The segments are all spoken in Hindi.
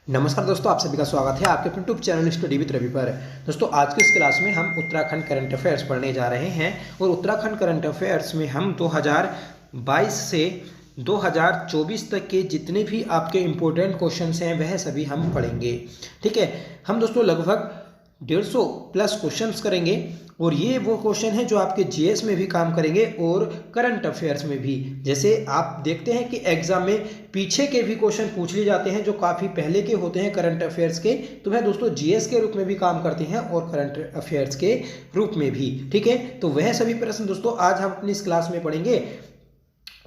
नमस्कार दोस्तों, आप सभी का स्वागत है आपके YouTube channel study with Ravi पर। दोस्तों, आज की इस क्लास में हम उत्तराखंड करंट अफेयर्स पढ़ने जा रहे हैं और उत्तराखंड करंट अफेयर्स में हम 2022 से 2024 तक के जितने भी आपके इम्पोर्टेंट क्वेश्चंस हैं वह सभी हम पढ़ेंगे। ठीक है, हम दोस्तों लगभग 150 प्लस क्वेश्चंस करेंगे और ये वो क्वेश्चन है जो आपके जीएस में भी काम करेंगे और करंट अफेयर्स में भी। जैसे आप देखते हैं कि एग्जाम में पीछे के भी क्वेश्चन पूछ लिए जाते हैं जो काफ़ी पहले के होते हैं करंट अफेयर्स के, तो वह दोस्तों जीएस के रूप में भी काम करते हैं और करंट अफेयर्स के रूप में भी। ठीक है, तो वह सभी प्रश्न दोस्तों आज हम अपनी इस क्लास में पढ़ेंगे।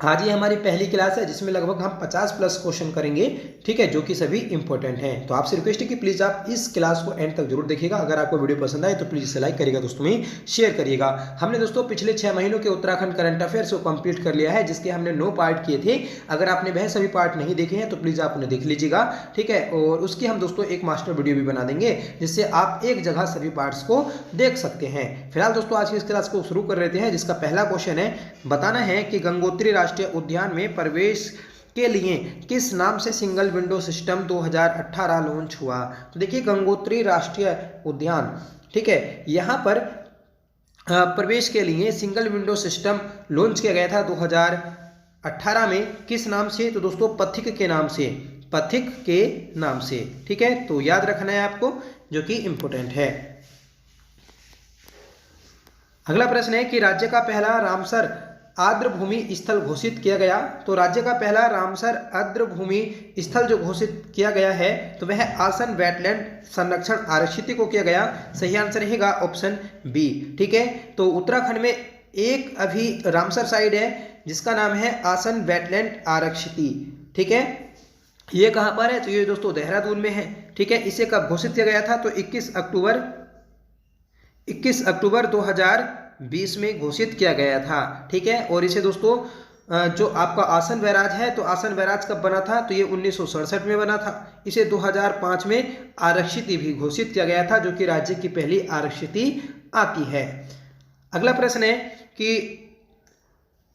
आज ये हमारी पहली क्लास है जिसमें लगभग हम 50 प्लस क्वेश्चन करेंगे। ठीक है, जो कि सभी इंपॉर्टेंट हैं। तो आपसे रिक्वेस्ट है कि प्लीज़ आप इस क्लास को एंड तक जरूर देखिएगा। अगर आपको वीडियो पसंद आए तो प्लीज़ इसे लाइक करिएगा, दोस्तों में शेयर करिएगा। हमने दोस्तों पिछले 6 महीनों के उत्तराखंड करंट अफेयर्स को कंप्लीट कर लिया है, जिसके हमने 9 पार्ट किए थे। अगर आपने वह सभी पार्ट नहीं देखे हैं तो प्लीज़ आप उन्हें देख लीजिएगा। ठीक है, और उसकी हम दोस्तों एक मास्टर वीडियो भी बना देंगे जिससे आप एक जगह सभी पार्ट्स को देख सकते हैं। फिलहाल दोस्तों आज की इस क्लास को शुरू कर लेते हैं, जिसका पहला क्वेश्चन है, बताना है कि गंगोत्री राष्ट्रीय उद्यान में प्रवेश के लिए किस नाम से सिंगल विंडो सिस्टम 2018 लॉन्च हुआ। तो देखिए, गंगोत्री राष्ट्रीय उद्यान, ठीक है, यहाँ पर प्रवेश के लिए सिंगल विंडो सिस्टम लॉन्च किया गया था 2018 में। किस नाम से? तो दोस्तों पथिक के नाम से, पथिक के नाम से। ठीक है, तो याद रखना है आपको, जो कि इंपॉर्टेंट है। अगला प्रश्न है कि राज्य का पहला रामसर आर्द्र भूमि स्थल घोषित किया गया। तो राज्य का पहला रामसर आर्द्र भूमि स्थल जो घोषित किया गया है तो वह आसन वेटलैंड संरक्षण आरक्षित को किया गया। सही आंसर रहेगा ऑप्शन बी। ठीक है, तो उत्तराखंड में एक अभी रामसर साइट है जिसका नाम है आसन वेटलैंड आरक्षित। ठीक है, ये कहाँ पर है? तो ये दोस्तों देहरादून में है। ठीक है, इसे कब घोषित किया गया था? तो 21 अक्टूबर 2020 में घोषित किया गया था। ठीक है, और इसे दोस्तों जो आपका आसन बैराज है, तो आसन बैराज कब बना था? तो ये 1967 में बना था। इसे 2005 में आरक्षित भी घोषित किया गया था, जो कि राज्य की पहली आरक्षित आती है। अगला प्रश्न है कि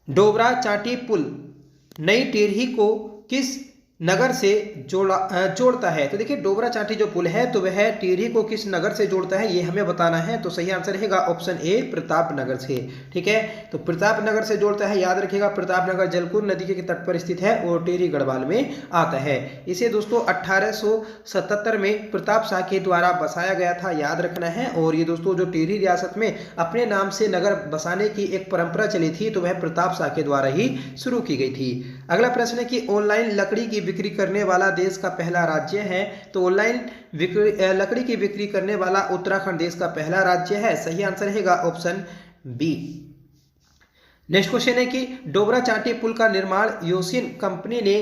डोबरा चांटी पुल नई टिहरी को किस नगर से जोड़ता है। तो देखिए, डोबरा चांटी जो पुल है तो वह टिहरी को किस नगर से जोड़ता है, ये हमें बताना है। तो सही आंसर रहेगा ऑप्शन ए, प्रतापनगर से। ठीक है, तो प्रतापनगर से जोड़ता है। याद रखिएगा, प्रतापनगर जलकुर नदी के तट पर स्थित है और टिहरी गढ़वाल में आता है। इसे दोस्तों 1877 में प्रताप शाह के द्वारा बसाया गया था, याद रखना है। और ये दोस्तों जो टिहरी रियासत में अपने नाम से नगर बसाने की एक परंपरा चली थी तो वह प्रताप शाह के द्वारा ही शुरू की गई थी। अगला प्रश्न है कि ऑनलाइन लकड़ी की बिक्री करने वाला देश का पहला राज्य है। तो ऑनलाइन लकड़ी की बिक्री करने वाला उत्तराखंड देश का पहला राज्य है। सही आंसर रहेगा ऑप्शन बी। नेक्स्ट क्वेश्चन है कि डोबरा चांटी पुल का निर्माण योशिन कंपनी ने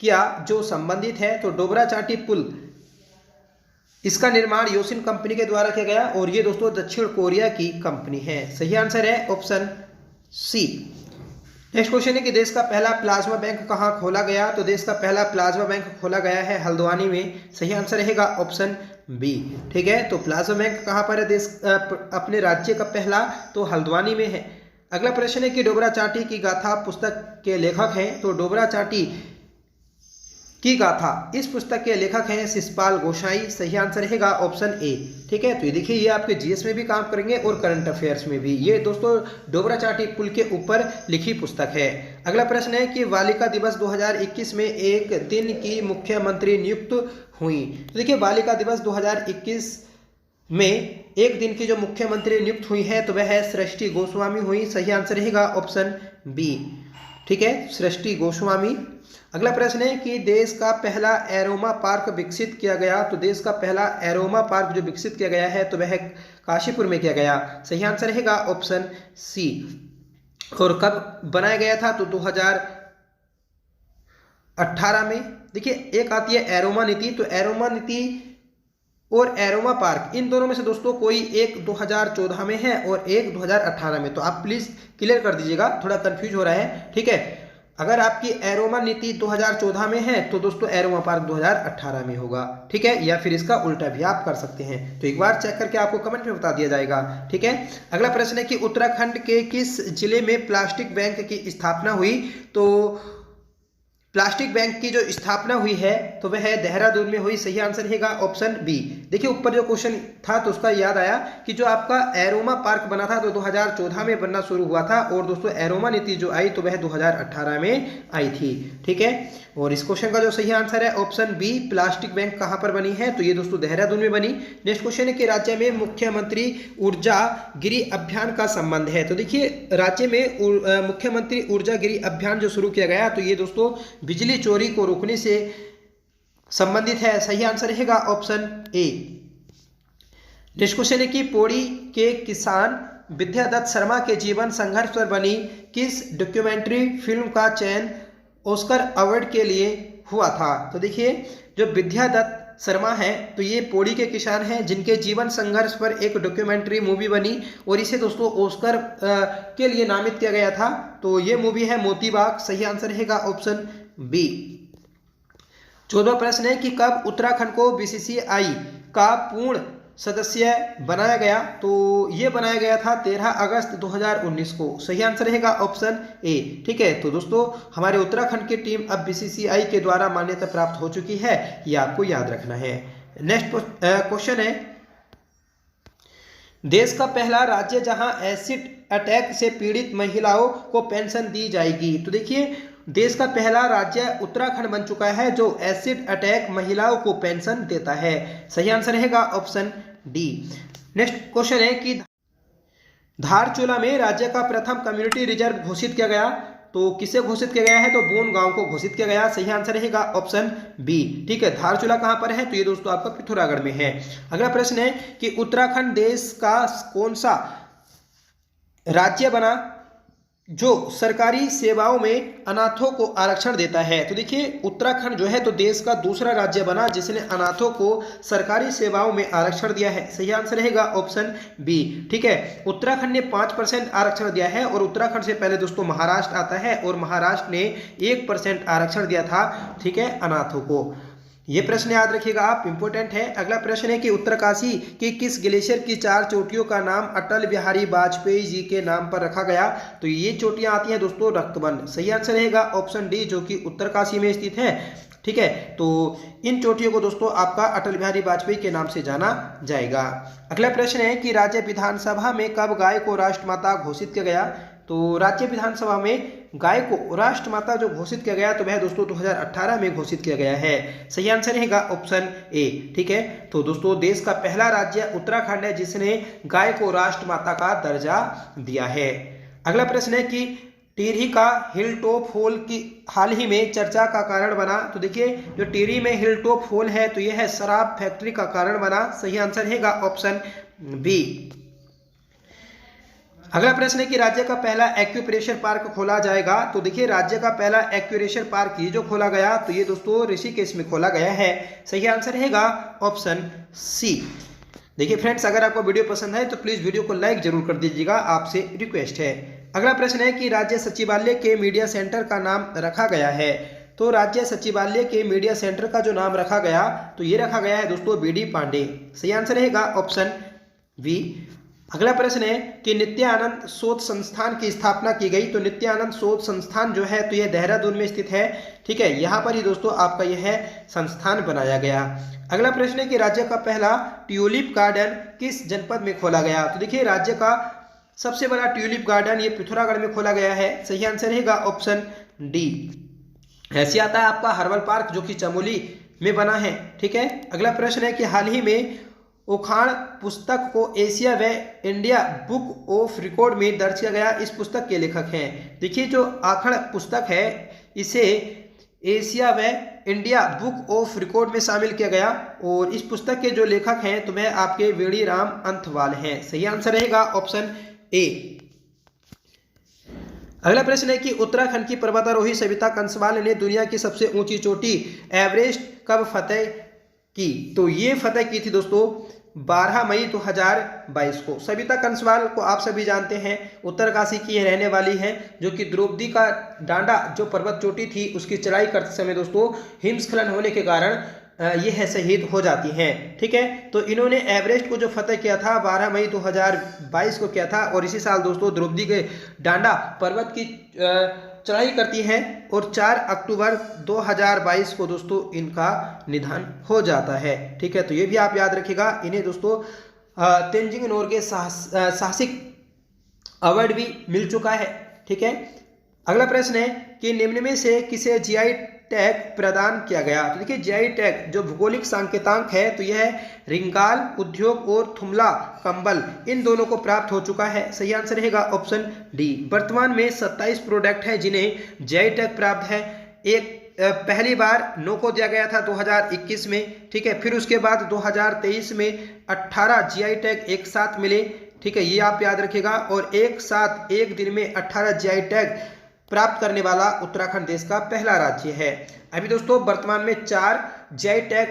किया जो संबंधित है। तो डोबरा चांटी पुल, इसका निर्माण योशिन कंपनी के द्वारा किया गया और ये दोस्तों दक्षिण कोरिया की कंपनी है। सही आंसर है ऑप्शन सी। नेक्स्ट क्वेश्चन है कि देश का पहला प्लाज्मा बैंक कहाँ खोला गया। तो देश का पहला प्लाज्मा बैंक खोला गया है हल्द्वानी में। सही आंसर रहेगा ऑप्शन बी। ठीक है, तो प्लाज्मा बैंक कहाँ पर है देश अपने राज्य का पहला? तो हल्द्वानी में है। अगला प्रश्न है कि डोबरा चांटी की गाथा पुस्तक के लेखक हैं। तो डोबरा चांटी की गाथा, इस पुस्तक के लेखक हैं शिषपाल गोसाई। सही आंसर रहेगा ऑप्शन ए। ठीक है, तो ये देखिए, ये आपके जीएस में भी काम करेंगे और करंट अफेयर्स में भी। ये दोस्तों डोबरा चांटी पुल के ऊपर लिखी पुस्तक है। अगला प्रश्न है कि बालिका दिवस 2021 में एक दिन की मुख्यमंत्री नियुक्त हुई। तो देखिए, बालिका दिवस 2021 में एक दिन की जो मुख्यमंत्री नियुक्त हुई है तो वह है सृष्टि गोस्वामी हुई। सही आंसर रहेगा ऑप्शन बी। ठीक है, सृष्टि गोस्वामी। अगला प्रश्न है कि देश का पहला एरोमा पार्क विकसित किया गया। तो देश का पहला एरोमा पार्क जो विकसित किया गया है तो वह काशीपुर में किया गया। सही आंसर रहेगा ऑप्शन सी। और कब बनाया गया था? तो 2018 में। देखिए, एक आती है एरोमा नीति, तो एरोमा नीति और एरोमा पार्क, इन दोनों में से दोस्तों कोई एक 2014 में है और एक 2018 में। तो आप प्लीज क्लियर कर दीजिएगा, थोड़ा कंफ्यूज हो रहा है। ठीक है, अगर आपकी एरोमा नीति 2014 में है तो दोस्तों एरोमा पार्क 2018 में होगा। ठीक है, या फिर इसका उल्टा भी आप कर सकते हैं। तो एक बार चेक करके आपको कमेंट में बता दिया जाएगा। ठीक है, अगला प्रश्न है कि उत्तराखंड के किस जिले में प्लास्टिक बैंक की स्थापना हुई। तो प्लास्टिक बैंक की जो स्थापना हुई है तो वह देहरादून में हुई। सही आंसर रहेगा ऑप्शन बी। देखिए ऊपर जो क्वेश्चन था तो उसका याद आया कि जो आपका एरोमा पार्क बना था तो 2014 में बनना शुरू हुआ था, और दोस्तों एरोमा नीति जो आई तो वह 2018 में आई थी। ठीक है, और इस क्वेश्चन का जो सही आंसर है ऑप्शन बी, प्लास्टिक बैंक कहाँ पर बनी है तो ये दोस्तों देहरादून में बनी। नेक्स्ट क्वेश्चन है कि राज्य में मुख्यमंत्री ऊर्जा गिरी अभियान का संबंध है। तो देखिए राज्य में मुख्यमंत्री ऊर्जा गिरी अभियान जो शुरू किया गया तो ये दोस्तों बिजली चोरी को रोकने से संबंधित है। सही आंसर रहेगा ऑप्शन ए। नेक्स्ट क्वेश्चन है कि पौड़ी के किसान विद्यादत्त शर्मा के जीवन संघर्ष पर बनी किस डॉक्यूमेंट्री फिल्म का चयन ऑस्कर अवार्ड के लिए हुआ था। तो देखिए जो विद्यादत्त शर्मा है तो ये पौड़ी के किसान हैं जिनके जीवन संघर्ष पर एक डॉक्यूमेंट्री मूवी बनी, और इसे दोस्तों ऑस्कर के लिए नामित किया गया था। तो ये मूवी है मोती बाग। सही आंसर रहेगा ऑप्शन बी। 14वां प्रश्न है कि कब उत्तराखंड को बीसीसीआई का पूर्ण सदस्य बनाया गया। तो ये बनाया गया था 13 अगस्त 2019 को। सही आंसर रहेगा ऑप्शन ए। ठीक है, तो दोस्तों हमारे उत्तराखंड की टीम अब बीसीसीआई के द्वारा मान्यता प्राप्त हो चुकी है, ये आपको याद रखना है। नेक्स्ट क्वेश्चन है, देश का पहला राज्य जहां एसिड अटैक से पीड़ित महिलाओं को पेंशन दी जाएगी। तो देखिए देश का पहला राज्य उत्तराखंड बन चुका है जो एसिड अटैक महिलाओं को पेंशन देता है। सही आंसर रहेगा ऑप्शन डी। नेक्स्ट क्वेश्चन है कि धारचूला में राज्य का प्रथम कम्युनिटी रिजर्व घोषित किया गया। तो किसे घोषित किया गया है तो बोन गांव को घोषित किया गया। सही आंसर रहेगा ऑप्शन बी। ठीक है, धारचूला कहां पर है तो ये दोस्तों आपका पिथौरागढ़ में है। अगला प्रश्न है कि उत्तराखंड देश का कौन सा राज्य बना जो सरकारी सेवाओं में अनाथों को आरक्षण देता है। तो देखिए उत्तराखंड जो है तो देश का दूसरा राज्य बना जिसने अनाथों को सरकारी सेवाओं में आरक्षण दिया है। सही आंसर रहेगा ऑप्शन बी। ठीक है, उत्तराखंड ने 5% आरक्षण दिया है, और उत्तराखंड से पहले दोस्तों महाराष्ट्र आता है, और महाराष्ट्र ने 1% आरक्षण दिया था। ठीक है, अनाथों को। ये प्रश्न याद रखिएगा आप, इंपॉर्टेंट है। अगला प्रश्न है कि उत्तरकाशी की किस ग्लेशियर की 4 चोटियों का नाम अटल बिहारी वाजपेयी जी के नाम पर रखा गया। तो ये चोटियां आती हैं दोस्तों रक्तबंध। सही आंसर रहेगा ऑप्शन डी जो कि उत्तरकाशी में स्थित है। ठीक है, तो इन चोटियों को दोस्तों आपका अटल बिहारी वाजपेयी के नाम से जाना जाएगा। अगला प्रश्न है कि राज्य विधानसभा में कब गाय को राष्ट्रमाता घोषित किया गया। तो राज्य विधानसभा में गाय को राष्ट्रमाता जो घोषित किया गया तो वह दोस्तों 2018 में घोषित किया गया है। सही आंसर रहेगा ऑप्शन ए। ठीक है, तो दोस्तों देश का पहला राज्य उत्तराखंड है जिसने गाय को राष्ट्रमाता का दर्जा दिया है। अगला प्रश्न है कि टिहरी का हिल टॉप होल की हाल ही में चर्चा का कारण बना। तो देखिए जो टिहरी में हिल टॉप होल है तो यह है शराब फैक्ट्री का कारण बना। सही आंसर रहेगा ऑप्शन बी। अगला प्रश्न है कि राज्य का पहला एक्यूप्रेशर पार्क खोला जाएगा। तो देखिए राज्य का पहला एक्यूप्रेशर पार्क ये जो खोला गया तो ये दोस्तों ऋषिकेश में खोला गया है। सही आंसर रहेगा ऑप्शन सी। देखिए फ्रेंड्स, अगर आपको वीडियो पसंद है तो प्लीज वीडियो को लाइक जरूर कर दीजिएगा, आपसे रिक्वेस्ट है। अगला प्रश्न है कि राज्य सचिवालय के मीडिया सेंटर का नाम रखा गया है। तो राज्य सचिवालय के मीडिया सेंटर का जो नाम रखा गया तो ये रखा गया है दोस्तों बी डी पांडे। सही आंसर रहेगा ऑप्शन बी। अगला प्रश्न है कि नित्यानंद शोध संस्थान की स्थापना की गई। तो नित्यानंद शोध संस्थान जो है तो यह देहरादून में स्थित है। ठीक है, यहाँ पर ही दोस्तों आपका यह संस्थान बनाया गया। अगला प्रश्न है कि राज्य का पहला ट्यूलिप गार्डन किस जनपद में खोला गया। तो देखिए राज्य का सबसे बड़ा ट्यूलिप गार्डन ये पिथौरागढ़ में खोला गया है। सही आंसर रहेगा ऑप्शन डी। ऐसे आता है आपका हर्बल पार्क जो कि चमोली में बना है। ठीक है, अगला प्रश्न है कि हाल ही में उखाड़ पुस्तक को एशिया व इंडिया बुक ऑफ रिकॉर्ड में दर्ज किया गया। इस पुस्तक के लेखक हैं। देखिए जो आखड़ पुस्तक है इसे एशिया व इंडिया बुक ऑफ रिकॉर्ड में शामिल किया गया, और इस पुस्तक के जो लेखक हैं तो वह आपके वेड़ी राम अंथवाल हैं। सही आंसर रहेगा ऑप्शन ए। अगला प्रश्न है कि उत्तराखंड की पर्वतारोही सविता कंसवाल ने दुनिया की सबसे ऊंची चोटी एवरेस्ट कब फतेह की। तो ये फतेह की थी दोस्तों 12 मई 2022 को। सविता कंसवाल को आप सभी जानते हैं, उत्तरकाशी की रहने वाली हैं, जो कि द्रौपदी का डांडा जो पर्वत चोटी थी उसकी चढ़ाई करते समय दोस्तों हिमस्खलन होने के कारण ये है शहीद हो जाती हैं। ठीक है, तो इन्होंने एवरेस्ट को जो फतेह किया था 12 मई 2022 को किया था, और इसी साल दोस्तों द्रौपदी के डांडा पर्वत की चढ़ाई करती हैं और 4 अक्टूबर 2022 को दोस्तों इनका निधन हो जाता है। ठीक है, तो ये भी आप याद रखिएगा। इन्हें दोस्तों तेंजिंग नोरगे साहसिक अवार्ड भी मिल चुका है। ठीक है, अगला प्रश्न है कि निम्न में से किसे जीआई टैग प्रदान किया गया। तो देखिए जीआई टैग जो भौगोलिक सांकेतांक है तो यह है रिंगाल उद्योग और थुमला कंबल, इन दोनों को प्राप्त हो चुका है। सही आंसर रहेगा ऑप्शन डी। वर्तमान में 27 प्रोडक्ट है जिन्हें जीआई टैग प्राप्त है। एक पहली बार 9 को दिया गया था 2021 में। ठीक है, फिर उसके बाद 2023 में 18 जीआई टैग एक साथ मिले। ठीक है, ये आप याद रखिएगा। और एक साथ एक दिन में 18 जीआई टैग प्राप्त करने वाला उत्तराखंड देश का पहला राज्य है। अभी दोस्तों वर्तमान में 4 जीआई टैग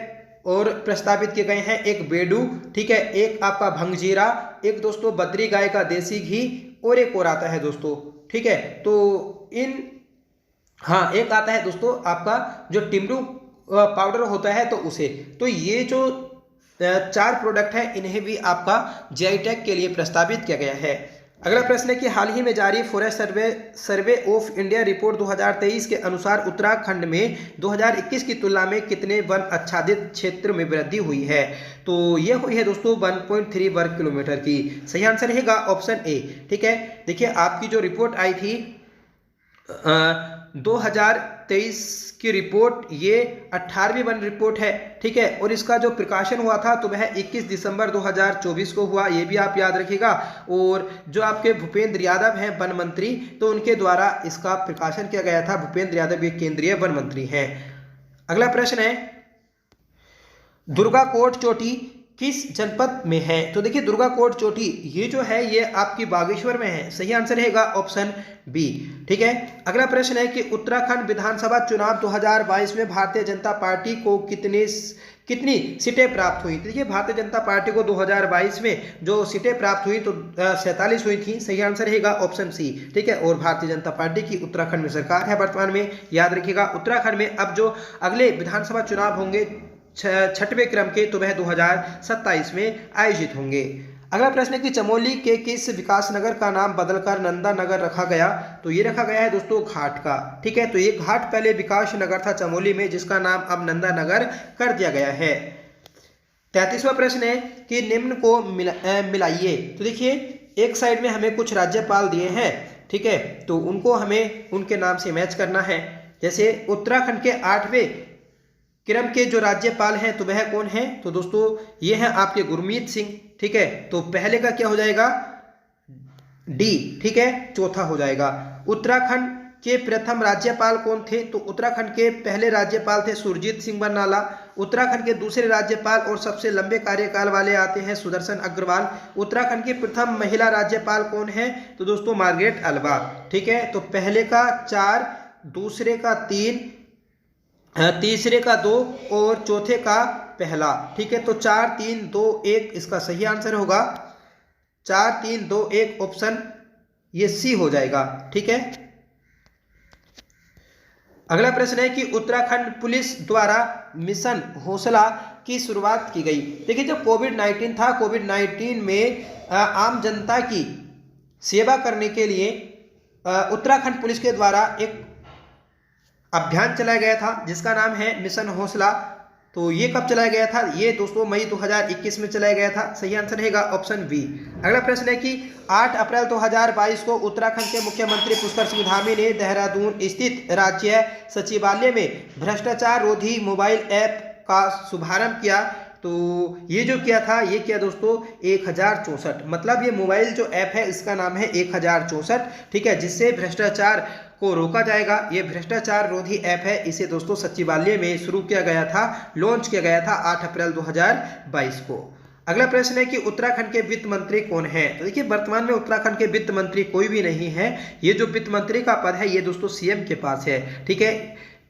और प्रस्तावित किए गए हैं। एक बेडू, ठीक है, एक आपका भंगजीरा, एक दोस्तों बद्री गाय का देसी घी और एक और आता है दोस्तों। ठीक है, तो एक आता है दोस्तों आपका जो टिमरू पाउडर होता है तो उसे। तो ये जो 4 प्रोडक्ट है इन्हें भी आपका जीआई टैग के लिए प्रस्तावित किया गया है। अगला प्रश्न है कि हाल ही में जारी forest survey of India report 2023 के अनुसार उत्तराखंड में 2021 की तुलना में कितने वन आच्छादित क्षेत्र में वृद्धि हुई है। तो ये हुई है दोस्तों 1.3 वर्ग किलोमीटर की। सही आंसर रहेगा ऑप्शन ए। ठीक है, देखिए आपकी जो रिपोर्ट आई थी 2023 की रिपोर्ट, ये 18वीं वन रिपोर्ट है। ठीक है, और इसका जो प्रकाशन हुआ था तो वह 21 दिसंबर 2024 को हुआ, ये भी आप याद रखिएगा। और जो आपके भूपेंद्र यादव हैं वन मंत्री, तो उनके द्वारा इसका प्रकाशन किया गया था। भूपेंद्र यादव ये केंद्रीय वन मंत्री हैं। अगला प्रश्न है दुर्गाकोट चोटी किस जनपद में है। तो देखिए दुर्गाकोट चोटी ये जो है ये आपकी बागेश्वर में है। सही आंसर रहेगा ऑप्शन बी। ठीक है, अगला प्रश्न है कि उत्तराखंड विधानसभा चुनाव 2022 में भारतीय जनता पार्टी को कितनी सीटें प्राप्त हुई। देखिए भारतीय जनता पार्टी को 2022 में जो सीटें प्राप्त हुई तो 47 हुई थी। सही आंसर रहेगा ऑप्शन सी। ठीक है, और भारतीय जनता पार्टी की उत्तराखंड में सरकार है वर्तमान में। याद रखिएगा उत्तराखंड में अब जो अगले विधानसभा चुनाव होंगे 6वें क्रम के, तो वह 2027 में आयोजित होंगे। अगला प्रश्न है कि चमोली के किस विकास नगर का नाम बदलकर नंदा नगर रखा गया। तो ये रखा गया है दोस्तों घाट का। ठीक है, तो ये घाट पहले विकास नगर था चमोली में, जिसका नाम अब नंदा नगर कर दिया गया है। 33वां प्रश्न है कि निम्न को मिलाइए। तो देखिए एक साइड में हमें कुछ राज्यपाल दिए हैं। ठीक है, तो उनको हमें उनके नाम से मैच करना है। जैसे उत्तराखंड के 8वें क्रम के जो राज्यपाल हैं तो वह कौन है। तो दोस्तों ये हैं आपके गुरमीत सिंह। ठीक है, तो पहले का क्या हो जाएगा डी। ठीक है, चौथा हो जाएगा। उत्तराखंड के प्रथम राज्यपाल कौन थे। तो उत्तराखंड के पहले राज्यपाल थे सुरजीत सिंह बरनाला। उत्तराखंड के दूसरे राज्यपाल और सबसे लंबे कार्यकाल वाले आते हैं सुदर्शन अग्रवाल। उत्तराखंड की प्रथम महिला राज्यपाल कौन है। तो दोस्तों मार्गरेट अल्वा। ठीक है, तो पहले का 4, दूसरे का 3, तीसरे का 2 और चौथे का पहला। ठीक है, तो 4 3 2 1 इसका सही आंसर होगा 4 3 2 1 ऑप्शन ये सी हो जाएगा। ठीक है, अगला प्रश्न है कि उत्तराखंड पुलिस द्वारा मिशन हौसला की शुरुआत की गई। देखिए जब कोविड-19 था, कोविड-19 में आम जनता की सेवा करने के लिए उत्तराखंड पुलिस के द्वारा एक अभियान चलाया गया था जिसका नाम है मिशन हौसला। तो ये कब चलाया गया था। ये दोस्तों मई 2021 में चलाया गया था। सही आंसर रहेगा ऑप्शन बी। अगला प्रश्न है कि 8 अप्रैल 2022 को उत्तराखंड के मुख्यमंत्री पुष्कर सिंह धामी ने देहरादून स्थित राज्य सचिवालय में भ्रष्टाचार रोधी मोबाइल ऐप का शुभारंभ किया। तो ये जो किया था ये किया दोस्तों 1064, मतलब ये मोबाइल जो ऐप है इसका नाम है 1064। ठीक है, जिससे भ्रष्टाचार को रोका जाएगा। ये भ्रष्टाचार रोधी ऐप है। इसे दोस्तों सचिवालय में शुरू किया गया था, लॉन्च किया गया था 8 अप्रैल 2022 को। अगला प्रश्न है कि उत्तराखंड के वित्त मंत्री कौन है। तो देखिए वर्तमान में उत्तराखंड के वित्त मंत्री कोई भी नहीं है। ये जो वित्त मंत्री का पद है ये दोस्तों सीएम के पास है। ठीक है,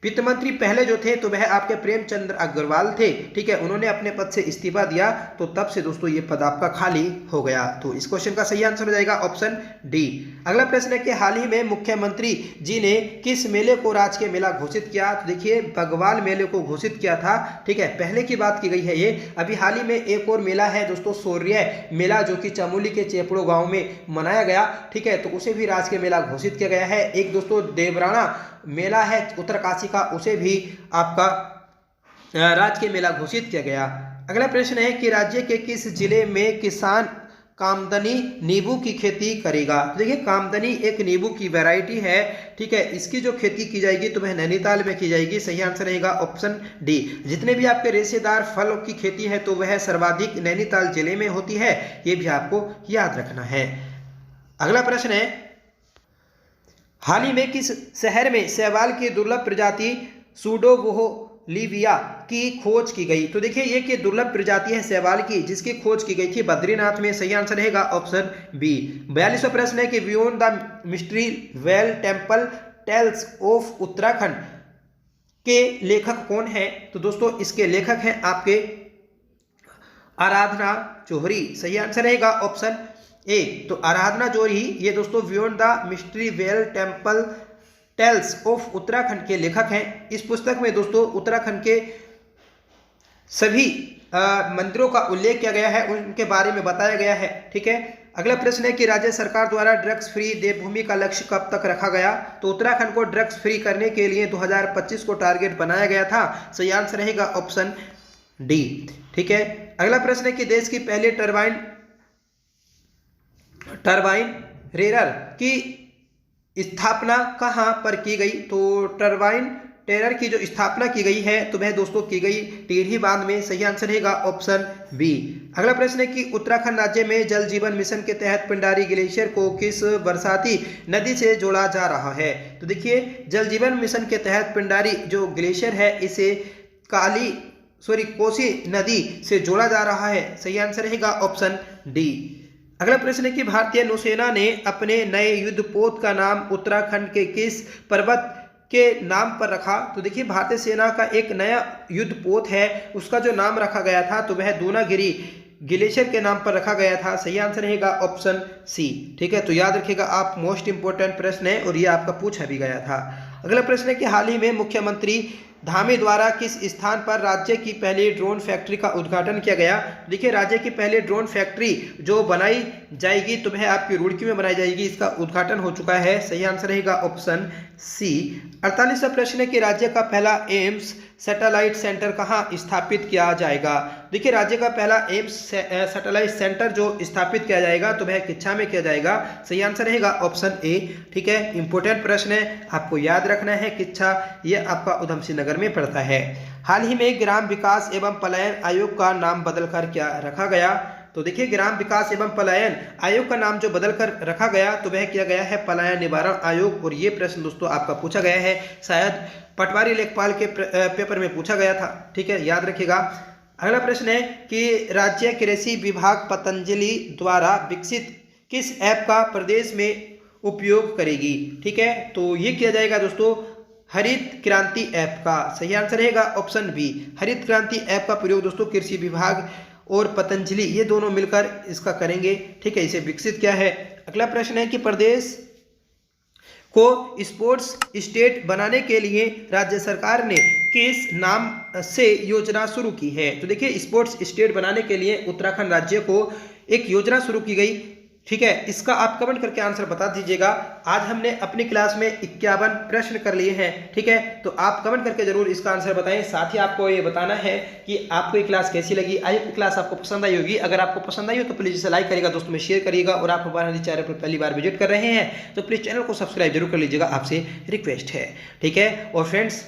वित्त मंत्री पहले जो थे तो वह आपके प्रेमचंद्र अग्रवाल थे, ठीक है, उन्होंने अपने पद से इस्तीफा दिया, तो तब से दोस्तों ये पद आपका खाली हो गया। तो इस क्वेश्चन का सही आंसर हो जाएगा ऑप्शन डी। अगला प्रश्न है कि हाल ही में मुख्यमंत्री जी ने किस मेले को राजकीय मेला घोषित किया? तो देखिए बग्वाल मेले को घोषित किया था, ठीक है, पहले की बात की गई है ये। अभी हाल ही में एक और मेला है दोस्तों, शौर्य मेला, जो कि चमोली के चेपड़ो गांव में मनाया गया, ठीक है, तो उसे भी राजकीय मेला घोषित किया गया है। एक दोस्तों देवराना मेला है उत्तरकाशी का, उसे भी आपका राजकीय मेला घोषित किया गया। अगला प्रश्न है कि राज्य के किस जिले में किसान कामदनी नींबू की खेती करेगा? तो देखिए कामदनी एक नींबू की वैरायटी है, ठीक है, इसकी जो खेती की जाएगी तो वह नैनीताल में की जाएगी। सही आंसर रहेगा ऑप्शन डी। जितने भी आपके रेशेदार फलों की खेती है तो वह सर्वाधिक नैनीताल जिले में होती है, ये भी आपको याद रखना है। अगला प्रश्न है हाल ही में किस शहर में शैवाल की दुर्लभ प्रजाति सूडोवोलिविया की खोज की गई? तो देखिए ये कि दुर्लभ प्रजाति है शैवाल की, जिसकी खोज की गई थी बद्रीनाथ में। सही आंसर रहेगा ऑप्शन बी। 42वां प्रश्न है कि beyond the mystery well temple tales of Uttarakhand के लेखक कौन है? तो दोस्तों इसके लेखक हैं आपके आराधना जौहरी। सही आंसर रहेगा ऑप्शन ए। तो आराधना जौहरी ये दोस्तों beyond the mystery well temple tales of Uttarakhand के लेखक हैं। इस पुस्तक में दोस्तों उत्तराखंड के सभी मंदिरों का उल्लेख किया गया है, उनके बारे में बताया गया है, ठीक है। अगला प्रश्न है कि राज्य सरकार द्वारा ड्रग्स फ्री देवभूमि का लक्ष्य कब तक रखा गया? तो उत्तराखंड को ड्रग्स फ्री करने के लिए 2025 को टारगेट बनाया गया था। सही आंसर रहेगा ऑप्शन डी, ठीक है। अगला प्रश्न है कि देश की पहली टरबाइन रेरर की स्थापना कहां पर की गई? तो टरबाइन टेरर की जो स्थापना की गई है तो वह दोस्तों की गई टिहरी बांध में। सही आंसर रहेगा ऑप्शन बी। अगला प्रश्न है कि उत्तराखंड राज्य में जल जीवन मिशन के तहत पिंडारी ग्लेशियर को किस बरसाती नदी से जोड़ा जा रहा है? तो देखिए जल जीवन मिशन के तहत पिंडारी जो ग्लेशियर है इसे कोसी नदी से जोड़ा जा रहा है। सही आंसर रहेगा ऑप्शन डी। अगला प्रश्न है कि भारतीय नौसेना ने अपने नए युद्धपोत का नाम उत्तराखंड के किस पर्वत के नाम पर रखा? तो देखिए भारतीय सेना का एक नया युद्धपोत है, उसका जो नाम रखा गया था तो वह दूनागिरी ग्लेशियर के नाम पर रखा गया था। सही आंसर रहेगा ऑप्शन सी, ठीक है। तो याद रखिएगा आप, मोस्ट इंपोर्टेंट प्रश्न है और ये आपका पूछा भी गया था। अगला प्रश्न है कि हाल ही में मुख्यमंत्री धामी द्वारा किस स्थान पर राज्य की पहली ड्रोन फैक्ट्री का उद्घाटन किया गया? देखिए राज्य की पहली ड्रोन फैक्ट्री जो बनाई जाएगी तो वह आपकी रुड़की में बनाई जाएगी, इसका उद्घाटन हो चुका है। सही आंसर रहेगा ऑप्शन सी। 48वां प्रश्न है कि राज्य का पहला एम्स सैटेलाइट सेंटर कहाँ स्थापित किया जाएगा? देखिए राज्य का पहला एम्स सैटेलाइट सेंटर जो स्थापित किया जाएगा तो वह किच्छा में किया जाएगा। सही आंसर रहेगा ऑप्शन ए, ठीक है। इंपोर्टेंट प्रश्न है, आपको याद रखना है किच्छा, ये आपका उधमसिंह नगर में पड़ता है। हाल ही में ग्राम विकास एवं पलायन आयोग का नाम बदलकर क्या रखा गया? तो देखिए ग्राम विकास एवं पलायन आयोग का नाम जो बदलकर रखा गया तो वह किया गया है पलायन निवारण आयोग। और ये प्रश्न दोस्तों आपका पूछा गया है, शायद पटवारी लेखपाल के पेपर में पूछा गया था, ठीक है, याद रखिएगा। अगला प्रश्न है कि राज्य कृषि विभाग पतंजलि द्वारा विकसित किस ऐप का प्रदेश में उपयोग करेगी? ठीक है, तो ये किया जाएगा दोस्तों हरित क्रांति ऐप का। सही आंसर रहेगा ऑप्शन बी। हरित क्रांति ऐप का प्रयोग दोस्तों कृषि विभाग और पतंजलि ये दोनों मिलकर इसका करेंगे, ठीक है, इसे विकसित किया है। अगला प्रश्न है कि प्रदेश को स्पोर्ट्स स्टेट बनाने के लिए राज्य सरकार ने किस नाम से योजना शुरू की है? तो देखिए स्पोर्ट्स स्टेट बनाने के लिए उत्तराखंड राज्य को एक योजना शुरू की गई, ठीक है। इसका आप कमेंट करके आंसर बता दीजिएगा। आज हमने अपनी क्लास में 51 प्रश्न कर लिए हैं, ठीक है, तो आप कमेंट करके जरूर इसका आंसर बताएं। साथ ही आपको ये बताना है कि आपको ये क्लास कैसी लगी। आई होप क्लास आपको पसंद आई होगी। अगर आपको पसंद आई हो तो प्लीज़ इसे लाइक करिएगा, दोस्तों में शेयर करिएगा। और आप हमारे चैनल पर पहली बार विजिट कर रहे हैं तो प्लीज़ चैनल को सब्सक्राइब जरूर कर लीजिएगा, आपसे रिक्वेस्ट है, ठीक है। और फ्रेंड्स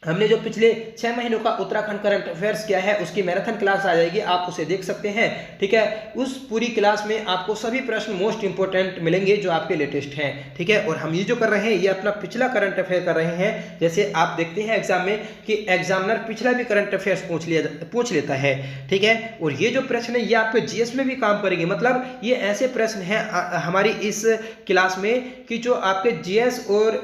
हमने जो पिछले 6 महीनों का उत्तराखंड करंट अफेयर्स किया है उसकी मैराथन क्लास आ जाएगी, आप उसे देख सकते हैं, ठीक है। उस पूरी क्लास में आपको सभी प्रश्न मोस्ट इंपोर्टेंट मिलेंगे जो आपके लेटेस्ट हैं, ठीक है। और हम ये जो कर रहे हैं ये अपना पिछला करंट अफेयर कर रहे हैं। जैसे आप देखते हैं एग्जाम में कि एग्जामिनर पिछला भी करंट अफेयर्स पूछ लेता है, ठीक है। और ये जो प्रश्न है ये आपके जीएस में भी काम करेंगे। मतलब ये ऐसे प्रश्न हैं हमारी इस क्लास में कि जो आपके जीएस और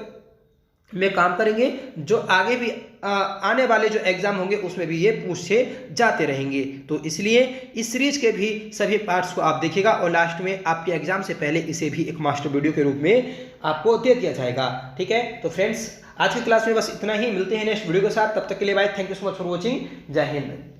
में काम करेंगे, जो आगे भी आने वाले जो एग्जाम होंगे उसमें भी ये पूछे जाते रहेंगे। तो इसलिए इस सीरीज के भी सभी पार्ट्स को आप देखिएगा और लास्ट में आपके एग्जाम से पहले इसे भी एक मास्टर वीडियो के रूप में आपको दे दिया जाएगा। ठीक है, तो फ्रेंड्स आज की क्लास में बस इतना ही, मिलते हैं नेक्स्ट वीडियो के साथ, तब तक के लिए bye, thank you so much for watching, Jai Hind.